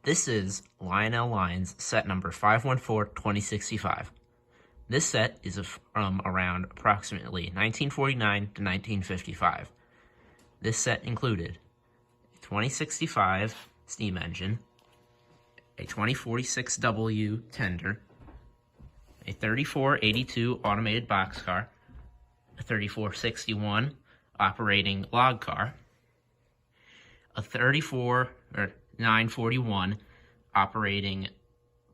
This is Lionel Lines set number 514-2065. This set is from around approximately 1949 to 1955. This set included a 2065 steam engine, a 2046W tender, a 3482 automated boxcar, a 3461 operating log car, a 941 operating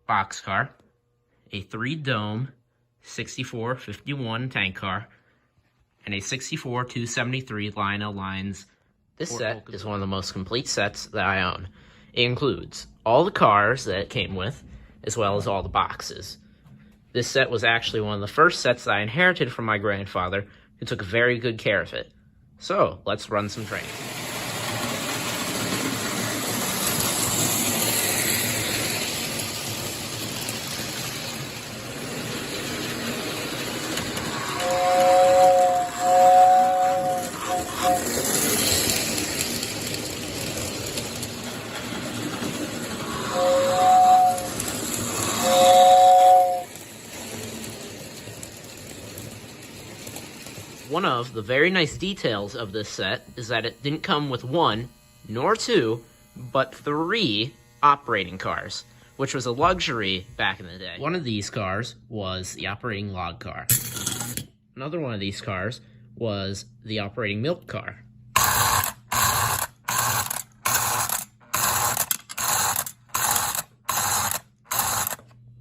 boxcar, a 3-dome 6451 tank car, and a 64-273 Lionel Lines. This set is one of the most complete sets that I own. It includes all the cars that it came with, as well as all the boxes. This set was actually one of the first sets that I inherited from my grandfather, who took very good care of it. So, let's run some training. One of the very nice details of this set is that it didn't come with 1, nor 2, but 3 operating cars, which was a luxury back in the day. One of these cars was the operating log car. Another one of these cars was the operating milk car.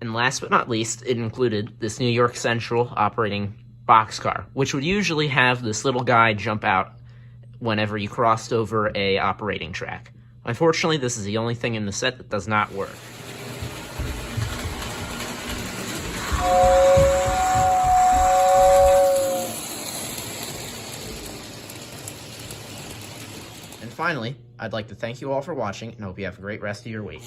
And last but not least, it included this New York Central operating boxcar, which would usually have this little guy jump out whenever you crossed over a operating track. Unfortunately, this is the only thing in the set that does not work. And finally, I'd like to thank you all for watching and hope you have a great rest of your week.